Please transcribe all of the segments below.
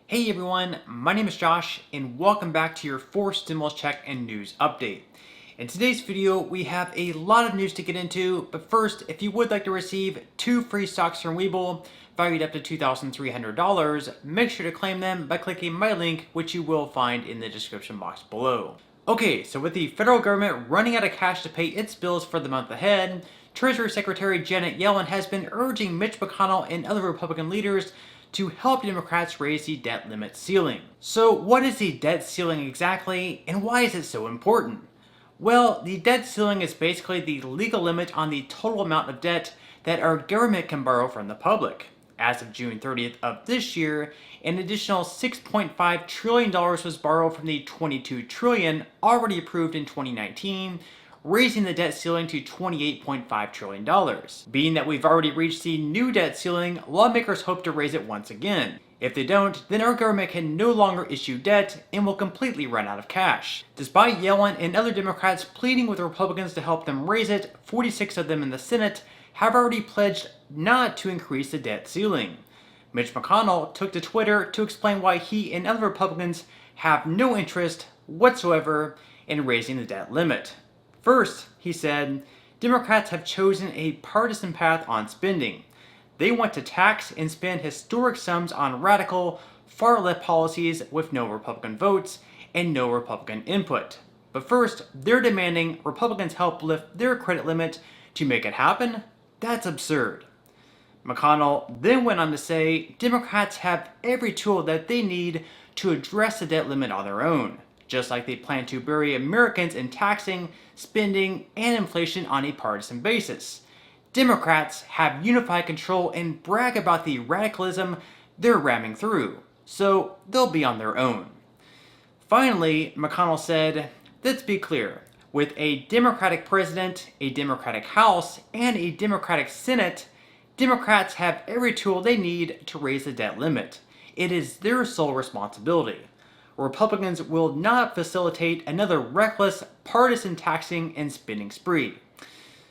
Hey everyone, my name is Josh and welcome back to your fourth stimulus check and news update. In today's video, we have a lot of news to get into, but first, if you would like to receive 2 free stocks from Webull, valued up to $2,300, make sure to claim them by clicking my link, which you will find in the description box below. Okay, so with the federal government running out of cash to pay its bills for the month ahead, Treasury Secretary Janet Yellen has been urging Mitch McConnell and other Republican leaders to help Democrats raise the debt limit ceiling. So, what is the debt ceiling exactly, and why is it so important? Well, the debt ceiling is basically the legal limit on the total amount of debt that our government can borrow from the public. As of June 30th of this year, an additional $6.5 trillion was borrowed from the $22 trillion already approved in 2019, raising the debt ceiling to $28.5 trillion. Being that we've already reached the new debt ceiling, lawmakers hope to raise it once again. If they don't, then our government can no longer issue debt and will completely run out of cash. Despite Yellen and other Democrats pleading with Republicans to help them raise it, 46 of them in the Senate have already pledged not to increase the debt ceiling. Mitch McConnell took to Twitter to explain why he and other Republicans have no interest whatsoever in raising the debt limit. First, he said, Democrats have chosen a partisan path on spending. They want to tax and spend historic sums on radical, far-left policies with no Republican votes and no Republican input. But first, they're demanding Republicans help lift their credit limit to make it happen? That's absurd. McConnell then went on to say Democrats have every tool that they need to address the debt limit on their own, just like they plan to bury Americans in taxing, spending, and inflation on a partisan basis. Democrats have unified control and brag about the radicalism they're ramming through, so they'll be on their own. Finally, McConnell said, let's be clear, with a Democratic president, a Democratic House, and a Democratic Senate, Democrats have every tool they need to raise the debt limit. It is their sole responsibility. Republicans will not facilitate another reckless, partisan taxing and spending spree.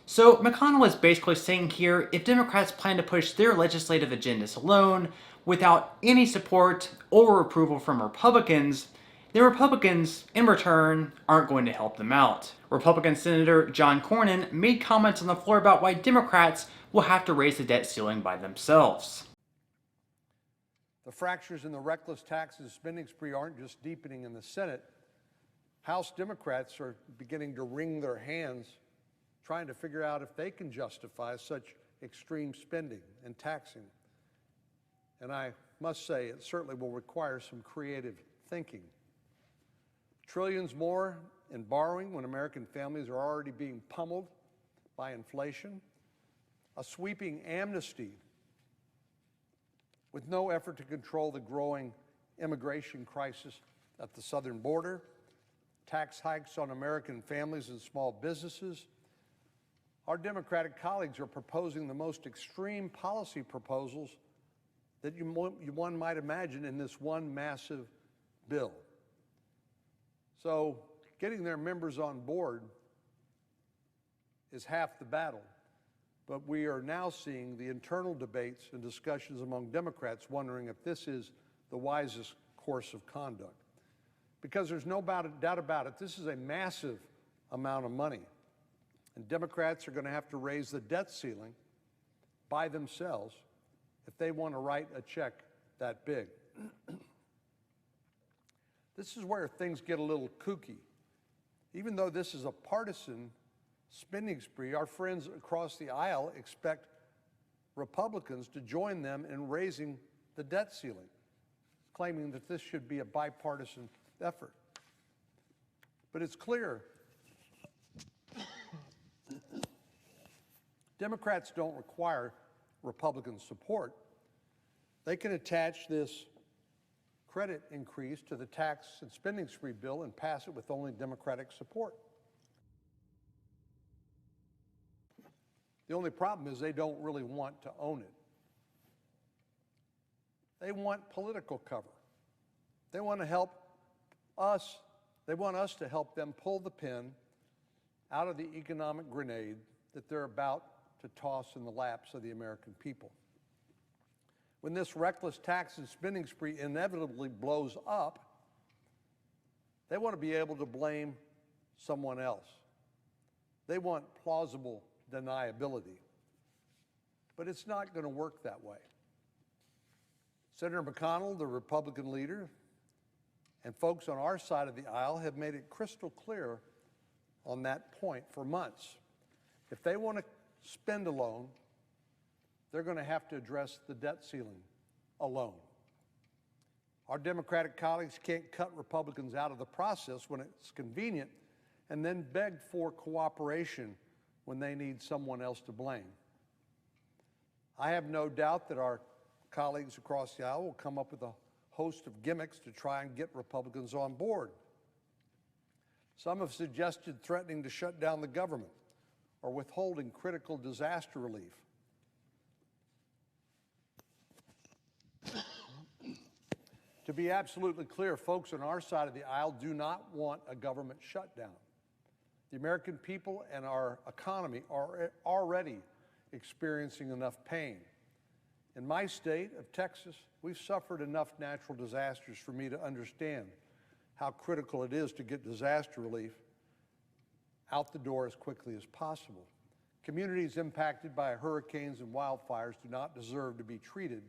So McConnell is basically saying here, if Democrats plan to push their legislative agendas alone, without any support or approval from Republicans, then Republicans, in return, aren't going to help them out. Republican Senator John Cornyn made comments on the floor about why Democrats will have to raise the debt ceiling by themselves. The fractures in the reckless taxes and spending spree aren't just deepening in the Senate. House Democrats are beginning to wring their hands, trying to figure out if they can justify such extreme spending and taxing. And I must say, it certainly will require some creative thinking. Trillions more in borrowing when American families are already being pummeled by inflation. A sweeping amnesty with no effort to control the growing immigration crisis at the southern border. Tax hikes on American families and small businesses. Our Democratic colleagues are proposing the most extreme policy proposals that one might imagine in this one massive bill. So getting their members on board is half the battle. But we are now seeing the internal debates and discussions among Democrats wondering if this is the wisest course of conduct. Because there's no doubt about it, this is a massive amount of money. And Democrats are going to have to raise the debt ceiling by themselves if they want to write a check that big. This is where things get a little kooky. Even though this is a partisan spending spree, our friends across the aisle expect Republicans to join them in raising the debt ceiling, claiming that this should be a bipartisan effort. But it's clear Democrats don't require Republican support. They can attach this credit increase to the tax and spending spree bill and pass it with only Democratic support. The only problem is they don't really want to own it. They want political cover. They want to help us, they want us to help them pull the pin out of the economic grenade that they're about to toss in the laps of the American people. when this reckless tax and spending spree inevitably blows up, they want to be able to blame someone else. They want plausible deniability. But it's not going to work that way. Senator McConnell, the Republican leader, and folks on our side of the aisle have made it crystal clear on that point for months. If they want to spend alone, they're going to have to address the debt ceiling alone. Our Democratic colleagues can't cut Republicans out of the process when it's convenient and then beg for cooperation when they need someone else to blame. I have no doubt that our colleagues across the aisle will come up with a host of gimmicks to try and get Republicans on board. Some have suggested threatening to shut down the government or withholding critical disaster relief. To be absolutely clear, folks on our side of the aisle do not want a government shutdown. The American people and our economy are already experiencing enough pain. In my state of Texas, we've suffered enough natural disasters for me to understand how critical it is to get disaster relief out the door as quickly as possible. Communities impacted by hurricanes and wildfires do not deserve to be treated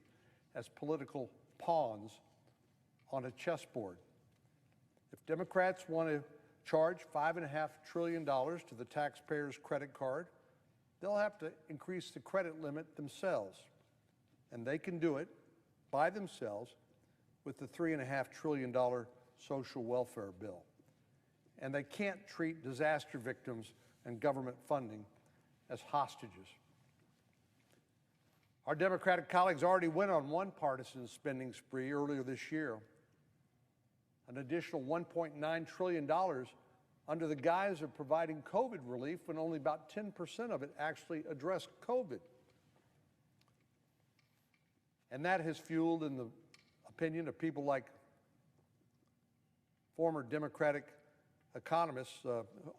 as political pawns on a chessboard. If Democrats want to charge $5.5 trillion to the taxpayer's credit card, they'll have to increase the credit limit themselves. And they can do it by themselves with the $3.5 trillion social welfare bill. And they can't treat disaster victims and government funding as hostages. Our Democratic colleagues already went on one partisan spending spree earlier this year, an additional $1.9 trillion under the guise of providing COVID relief when only about 10% of it actually addressed COVID. And that has fueled, in the opinion of people like former Democratic economists,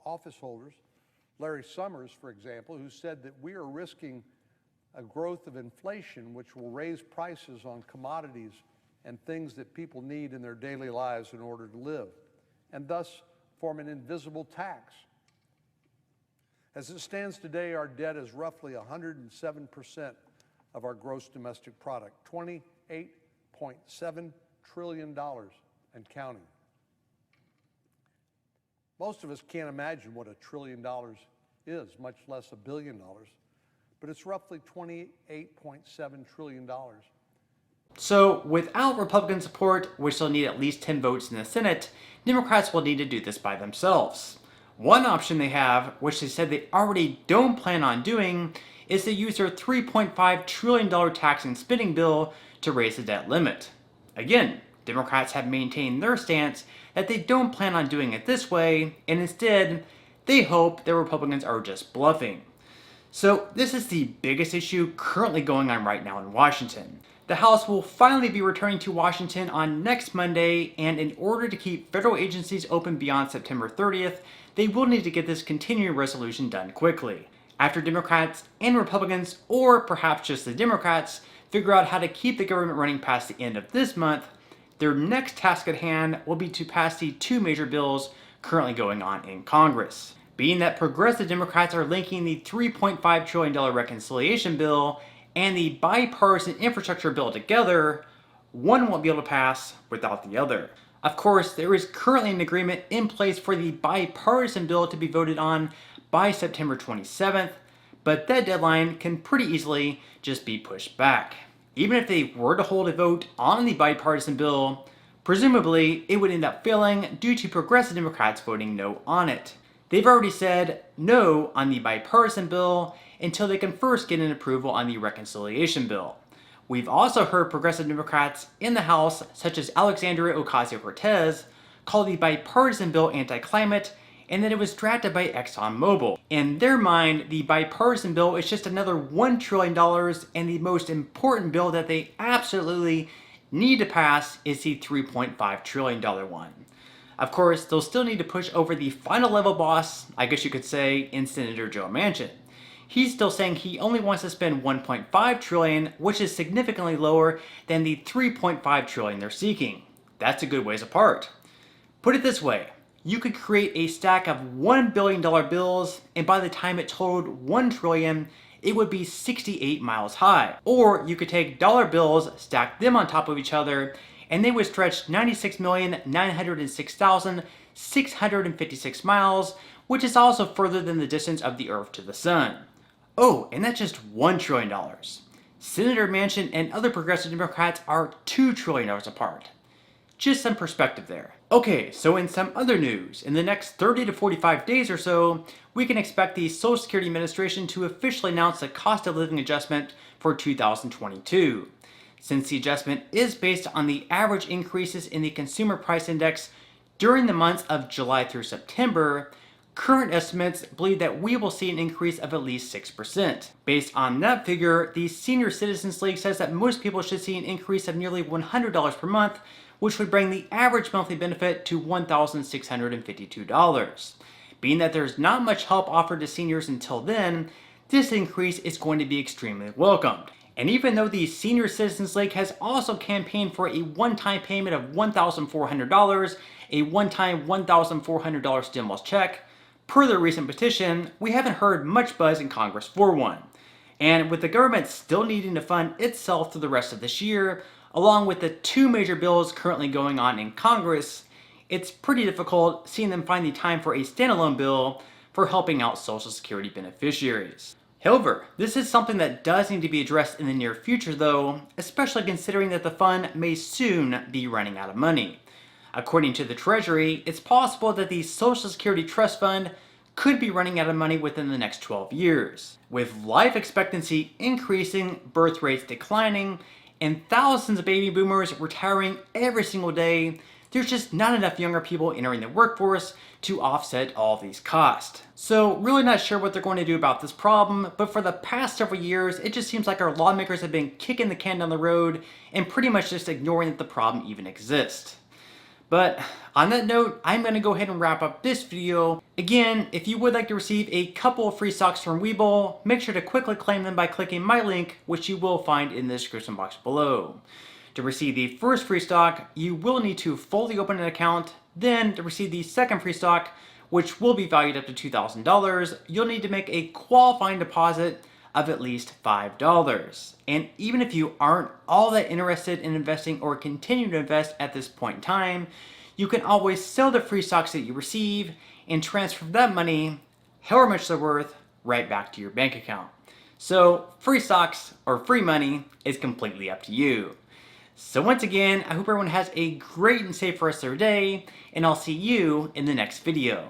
office holders, Larry Summers, for example, who said that we are risking a growth of inflation which will raise prices on commodities and things that people need in their daily lives in order to live, and thus form an invisible tax. As it stands today, our debt is roughly 107% of our gross domestic product, $28.7 trillion and counting. Most of us can't imagine what $1 trillion is, much less $1 billion, but it's roughly $28.7 trillion. So, without Republican support, which they'll need at least 10 votes in the Senate, Democrats will need to do this by themselves. One option they have, which they said they already don't plan on doing, is to use their $3.5 trillion tax and spending bill to raise the debt limit. Again, Democrats have maintained their stance that they don't plan on doing it this way, and instead, they hope that Republicans are just bluffing. So this is the biggest issue currently going on right now in Washington. The House will finally be returning to Washington on next Monday, and in order to keep federal agencies open beyond September 30th, they will need to get this continuing resolution done quickly. After Democrats and Republicans, or perhaps just the Democrats, figure out how to keep the government running past the end of this month, their next task at hand will be to pass the two major bills currently going on in Congress. Being that progressive Democrats are linking the $3.5 trillion reconciliation bill and the bipartisan infrastructure bill together, one won't be able to pass without the other. Of course, there is currently an agreement in place for the bipartisan bill to be voted on by September 27th, but that deadline can pretty easily just be pushed back. Even if they were to hold a vote on the bipartisan bill, presumably it would end up failing due to progressive Democrats voting no on it. They've already said no on the bipartisan bill until they can first get an approval on the reconciliation bill. We've also heard progressive Democrats in the House, such as Alexandria Ocasio-Cortez, call the bipartisan bill anti-climate and that it was drafted by ExxonMobil. In their mind, the bipartisan bill is just another $1 trillion, and the most important bill that they absolutely need to pass is the $3.5 trillion one. Of course, they'll still need to push over the final level boss, I guess you could say, in Senator Joe Manchin. he's still saying he only wants to spend 1.5 trillion, which is significantly lower than the 3.5 trillion they're seeking. That's a good ways apart. Put it this way, you could create a stack of $1 billion bills, and by the time it totaled 1 trillion, it would be 68 miles high. Or you could take dollar bills, stack them on top of each other, and they would stretch 96,906,656 miles, which is also further than the distance of the Earth to the Sun. Oh, and that's just $1 trillion. Senator Manchin and other progressive Democrats are $2 trillion apart. Just some perspective there. Okay, so in some other news, in the next 30 to 45 days or so, we can expect the Social Security Administration to officially announce the cost of living adjustment for 2022. Since the adjustment is based on the average increases in the Consumer Price Index during the months of July through September, current estimates believe that we will see an increase of at least 6%. Based on that figure, the Senior Citizens League says that most people should see an increase of nearly $100 per month, which would bring the average monthly benefit to $1,652. Being that there's not much help offered to seniors until then, this increase is going to be extremely welcomed. And even though the Senior Citizens League has also campaigned for a one-time payment of $1,400, a one-time $1,400 stimulus check, per their recent petition, we haven't heard much buzz in Congress for one. And with the government still needing to fund itself through the rest of this year, along with the two major bills currently going on in Congress, it's pretty difficult seeing them find the time for a standalone bill for helping out Social Security beneficiaries. However, this is something that does need to be addressed in the near future though, especially considering that the fund may soon be running out of money. According to the Treasury, it's possible that the Social Security Trust Fund could be running out of money within the next 12 years. With life expectancy increasing, birth rates declining, and thousands of baby boomers retiring every single day, there's just not enough younger people entering the workforce to offset all of these costs. So really not sure what they're going to do about this problem, but for the past several years, it just seems like our lawmakers have been kicking the can down the road and pretty much just ignoring that the problem even exists. But on that note, I'm going to go ahead and wrap up this video. Again, if you would like to receive a couple of free stocks from Webull, make sure to quickly claim them by clicking my link, which you will find in the description box below. To receive the first free stock, you will need to fully open an account. Then to receive the second free stock, which will be valued up to $2,000, you'll need to make a qualifying deposit of at least $5. And even if you aren't all that interested in investing or continue to invest at this point in time, you can always sell the free stocks that you receive and transfer that money, however much they're worth, right back to your bank account. So free stocks or free money is completely up to you. So once again, I hope everyone has a great and safe rest of their day, and I'll see you in the next video.